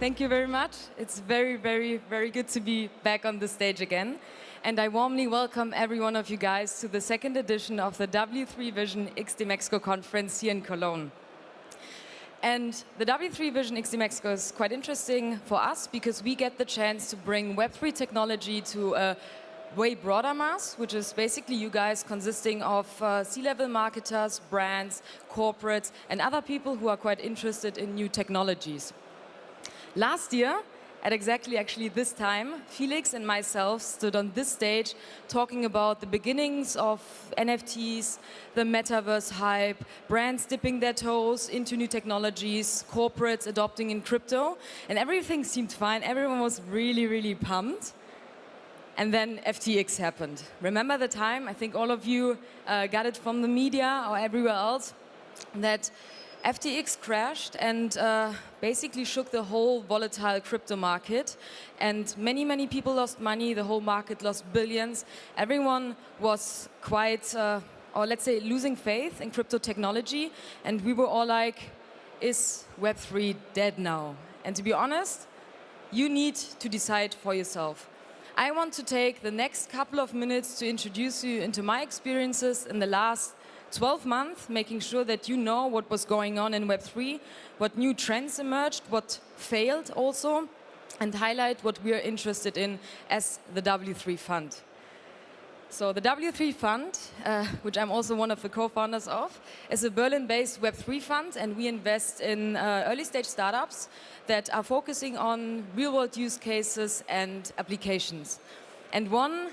Thank you very much. It's very, very, very good to be back on the stage again. And I warmly welcome every one of you guys to the second edition of the w3.vision X DMEXCO conference here in Cologne. And the w3.vision X DMEXCO is quite interesting for us because we get the chance to bring Web3 technology to a way broader mass, which is basically you guys consisting of C-level marketers, brands, corporates, and other people who are quite interested in new technologies. Last year, at exactly this time, Felix and myself stood on this stage talking about the beginnings of NFTs, the metaverse hype, brands dipping their toes into new technologies, corporates adopting in crypto, and everything seemed fine. Everyone was really, really pumped. And then FTX happened. Remember the time? I think all of you got it from the media or everywhere else, that FTX crashed and basically shook the whole volatile crypto market, and many, many people lost money. The whole market lost billions. Everyone was quite, or let's say, losing faith in crypto technology, and we were all like, is Web3 dead now? And to be honest, you need to decide for yourself. I want to take the next couple of minutes to introduce you into my experiences in the last 12 months, making sure that you know what was going on in Web3, what new trends emerged, what failed also, and highlight what we are interested in as the W3 Fund. So the W3 Fund, which I'm also one of the co-founders of, is a Berlin-based Web3 fund, and we invest in early-stage startups that are focusing on real-world use cases and applications. And one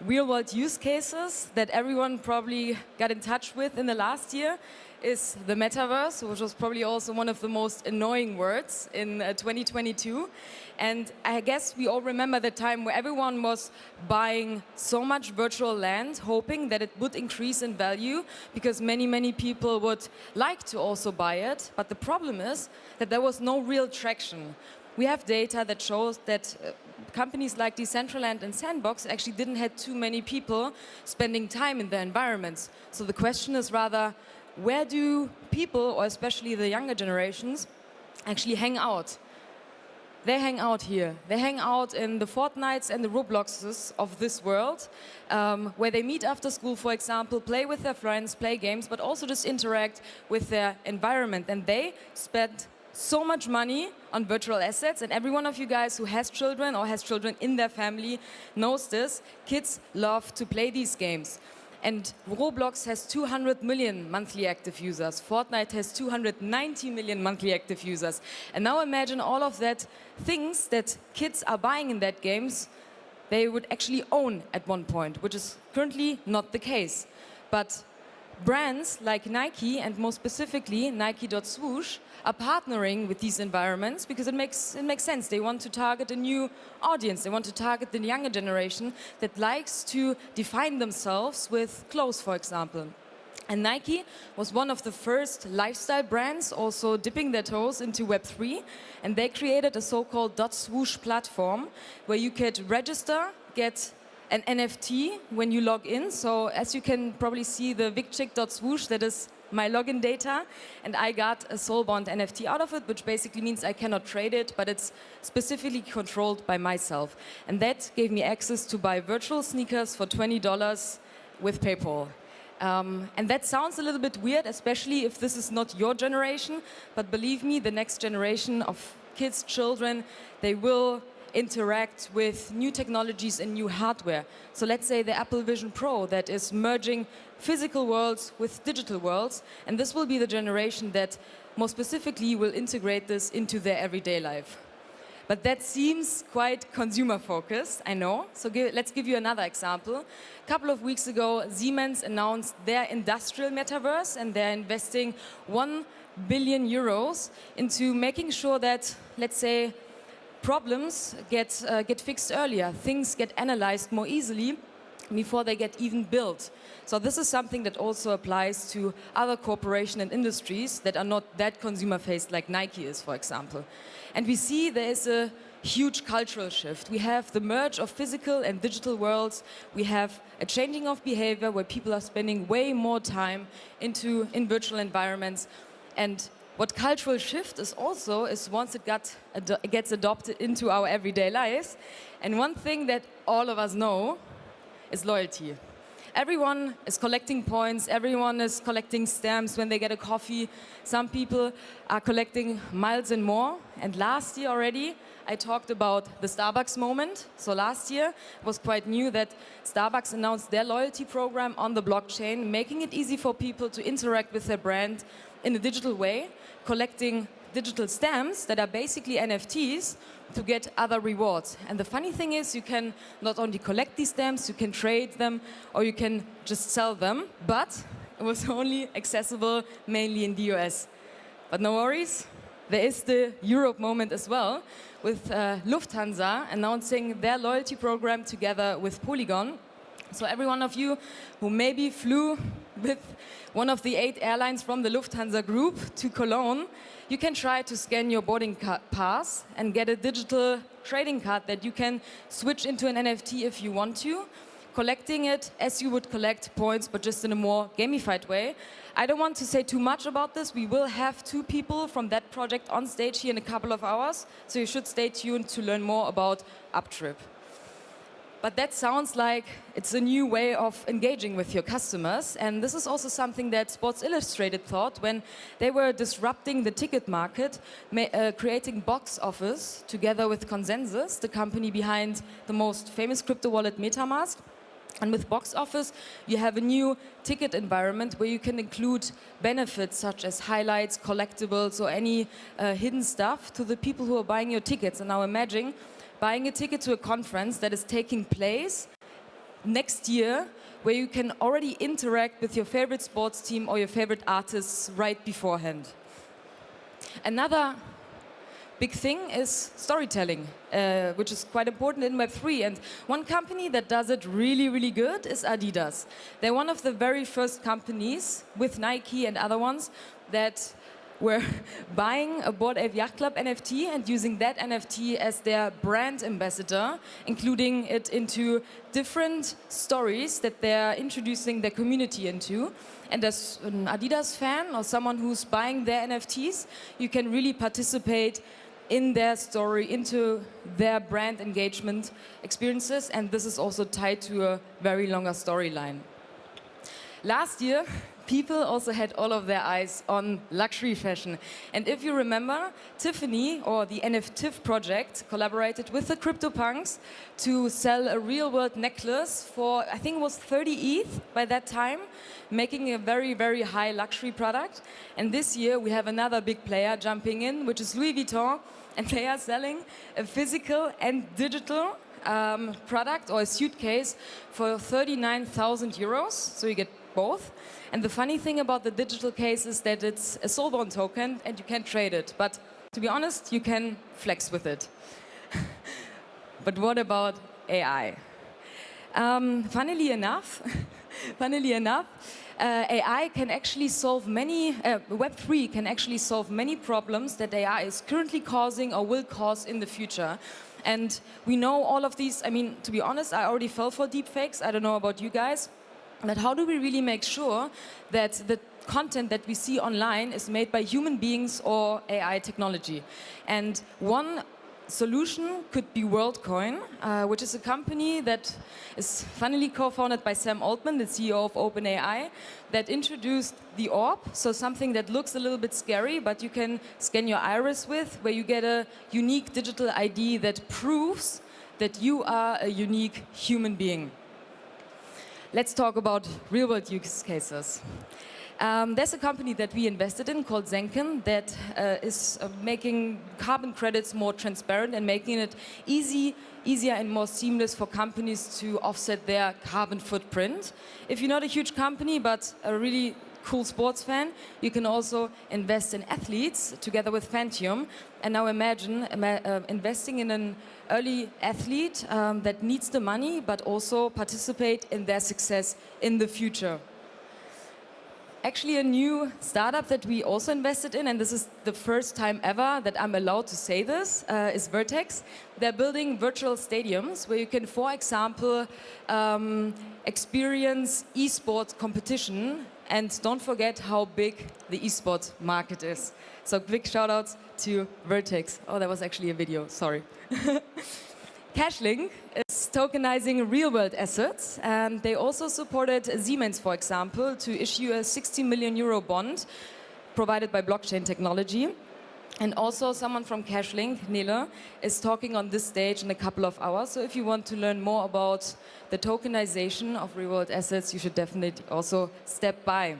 real-world use cases that everyone probably got in touch with in the last year is the metaverse, which was probably also one of the most annoying words in 2022. And I guess we all remember the time where everyone was buying so much virtual land, hoping that it would increase in value because many, many people would like to also buy it. But the problem is that there was no real traction. We have data that shows that companies like Decentraland and Sandbox actually didn't have too many people spending time in their environments. So the question is rather, where do people, or especially the younger generations, actually hang out? They hang out here. They hang out in the Fortnites and the Robloxes of this world, where they meet after school, for example, play with their friends, play games, but also just interact with their environment. And they spend so much money on virtual assets, and every one of you guys who has children or has children in their family knows this. Kids love to play these games. And Roblox has 200 million monthly active users. Fortnite has 290 million monthly active users. And now imagine all of that things that kids are buying in that games, they would actually own at one point, which is currently not the case. But brands like Nike, and more specifically Nike.swoosh, are partnering with these environments because it makes sense. They want to target a new audience. They want to target the younger generation that likes to define themselves with clothes, for example. And Nike was one of the first lifestyle brands also dipping their toes into Web3, and they created a so-called .swoosh platform where you could register, get an NFT when you log in. So as you can probably see, the Vicktoria.swoosh, that is my login data, and I got a Soulbound NFT out of it, which basically means I cannot trade it, but it's specifically controlled by myself. And that gave me access to buy virtual sneakers for $20 with PayPal. And that sounds a little bit weird, especially if this is not your generation, but believe me, the next generation of kids, children, they will interact with new technologies and new hardware. So let's say the Apple Vision Pro that is merging physical worlds with digital worlds, and this will be the generation that more specifically will integrate this into their everyday life. But that seems quite consumer focused, I know. So let's give you another example. A couple of weeks ago, Siemens announced their industrial metaverse, and they're investing 1 billion euros into making sure that, let's say, problems get fixed earlier. Things get analyzed more easily before they get even built. So this is something that also applies to other corporations and industries that are not that consumer-faced like Nike is, for example. And we see there is a huge cultural shift. We have the merge of physical and digital worlds. We have a changing of behavior where people are spending way more time in virtual environments. And What cultural shift is also is once it gets adopted into our everyday lives. And one thing that all of us know is loyalty. Everyone is collecting points, everyone is collecting stamps when they get a coffee. Some people are collecting miles and more. And last year already, I talked about the Starbucks moment. So last year it was quite new that Starbucks announced their loyalty program on the blockchain, making it easy for people to interact with their brand in a digital way, collecting digital stamps that are basically NFTs to get other rewards. And the funny thing is you can not only collect these stamps, you can trade them or you can just sell them, but it was only accessible mainly in the US. But no worries, there is the Europe moment as well, with Lufthansa announcing their loyalty program together with Polygon. So every one of you who maybe flew with one of the 8 airlines from the Lufthansa group to Cologne, you can try to scan your boarding pass and get a digital trading card that you can switch into an NFT if you want to, collecting it as you would collect points, but just in a more gamified way. I don't want to say too much about this. We will have 2 people from that project on stage here in a couple of hours, so you should stay tuned to learn more about Uptrip. But that sounds like it's a new way of engaging with your customers. And this is also something that Sports Illustrated thought when they were disrupting the ticket market, creating Box Office together with Consensus, the company behind the most famous crypto wallet MetaMask. And with Box Office, you have a new ticket environment where you can include benefits such as highlights, collectibles, or any hidden stuff to the people who are buying your tickets. And now imagine buying a ticket to a conference that is taking place next year, where you can already interact with your favorite sports team or your favorite artists right beforehand. Another big thing is storytelling, which is quite important in Web3. And one company that does it really, really good is Adidas. They're one of the very first companies, with Nike and other ones, that were buying a Bored Ape Yacht Club NFT and using that NFT as their brand ambassador, including it into different stories that they're introducing their community into. And as an Adidas fan or someone who's buying their NFTs, you can really participate in their story, into their brand engagement experiences, and this is also tied to a very longer storyline. Last year, people also had all of their eyes on luxury fashion. And if you remember, Tiffany, or the NFTiff project, collaborated with the CryptoPunks to sell a real-world necklace for, I think it was 30 ETH by that time, making a very, very high luxury product. And this year, we have another big player jumping in, which is Louis Vuitton, and they are selling a physical and digital product or a suitcase for 39,000 euros, so you get both. And the funny thing about the digital case is that it's a soulbound token and you can trade it. But to be honest, you can flex with it. But what about AI? Funnily enough, AI can actually solve many, Web3 can actually solve many problems that AI is currently causing or will cause in the future. And we know all of these. I mean, to be honest, I already fell for deepfakes. I don't know about you guys. But how do we really make sure that the content that we see online is made by human beings or AI technology? And one solution could be WorldCoin, which is a company that is funnily co-founded by Sam Altman, the CEO of OpenAI, that introduced the orb, so something that looks a little bit scary, but you can scan your iris with, where you get a unique digital ID that proves that you are a unique human being. Let's talk about real-world use cases. There's a company that we invested in called Zenken that is making carbon credits more transparent and making it easier and more seamless for companies to offset their carbon footprint. If you're not a huge company but a really cool sports fan, you can also invest in athletes together with Fantium. And now imagine investing in an early athlete that needs the money but also participate in their success in the future. Actually, a new startup that we also invested in, and this is the first time ever that I'm allowed to say this, is Vertex. They're building virtual stadiums where you can, for example, experience esports competition and don't forget how big the esports market is. So big shout outs to Vertex. Oh, that was actually a video, sorry. Cashlink is tokenizing real-world assets, and they also supported Siemens, for example, to issue a 60 million euro bond provided by blockchain technology. And also someone from Cashlink, Nele, is talking on this stage in a couple of hours. So if you want to learn more about the tokenization of real-world assets, you should definitely also step by.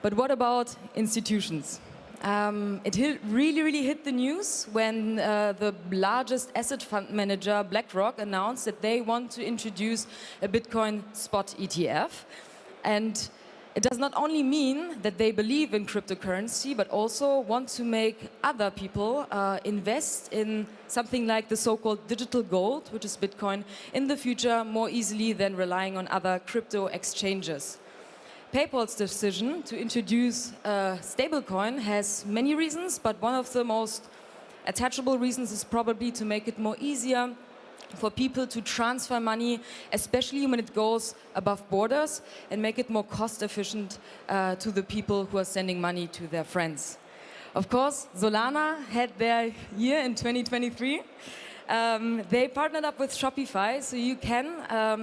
But what about institutions? Really hit the news when the largest asset fund manager, BlackRock, announced that they want to introduce a Bitcoin spot ETF. And it does not only mean that they believe in cryptocurrency, but also want to make other people invest in something like the so-called digital gold, which is Bitcoin, in the future more easily than relying on other crypto exchanges. PayPal's decision to introduce a stablecoin has many reasons, but one of the most attachable reasons is probably to make it more easier for people to transfer money, especially when it goes above borders, and make it more cost efficient to the people who are sending money to their friends. Of course, Solana had their year in 2023. They partnered up with Shopify, so you can,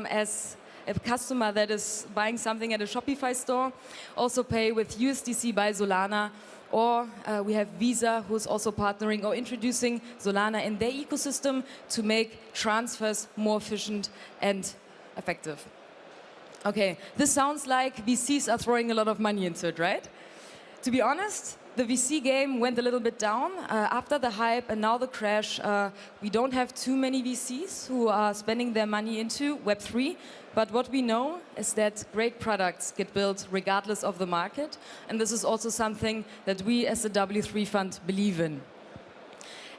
as a customer that is buying something at a Shopify store, also pay with USDC by Solana. Or we have Visa, who's also partnering or introducing Solana in their ecosystem to make transfers more efficient and effective. Okay, this sounds like VCs are throwing a lot of money into it, right? To be honest, the VC game went a little bit down after the hype and now the crash. We don't have too many VCs who are spending their money into Web3. But what we know is that great products get built regardless of the market. And this is also something that we as the W3 Fund believe in.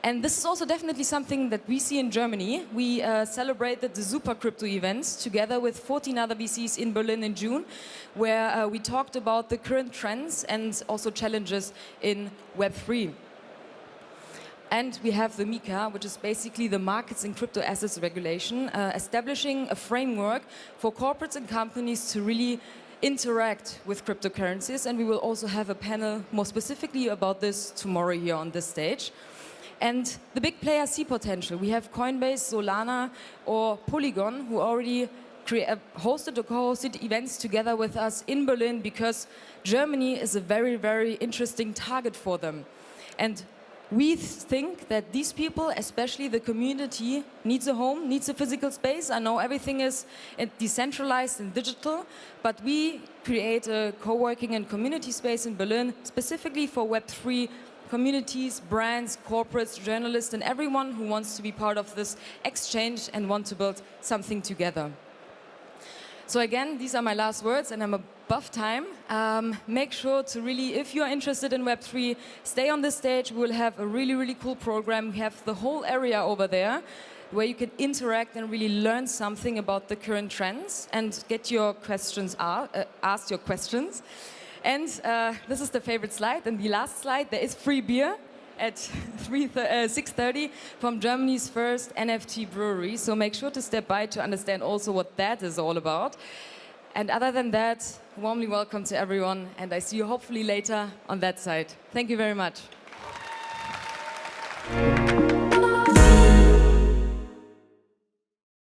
And this is also definitely something that we see in Germany. We celebrated the Super Crypto events together with 14 other VCs in Berlin in June, where we talked about the current trends and also challenges in Web3. And we have the MiCA, which is basically the Markets in Crypto Assets Regulation, establishing a framework for corporates and companies to really interact with cryptocurrencies. And we will also have a panel more specifically about this tomorrow here on this stage. And the big players see potential. We have Coinbase, Solana, or Polygon, who already hosted or co-hosted events together with us in Berlin because Germany is a very interesting target for them. And we think that these people, especially the community, needs a home, needs a physical space. I know everything is decentralized and digital, but we create a co-working and community space in Berlin specifically for Web3 communities, brands, corporates, journalists, and everyone who wants to be part of this exchange and want to build something together. So again, these are my last words, and I'm above time. Make sure to really, if you're interested in Web3, stay on this stage. We'll have a really cool program. We have the whole area over there where you can interact and really learn something about the current trends and get your questions asked your questions. And this is the favorite slide. And the last slide, there is free beer at 6:30 from Germany's first NFT brewery. So make sure to step by to understand also what that is all about. And other than that, warmly welcome to everyone. And I see you hopefully later on that side. Thank you very much.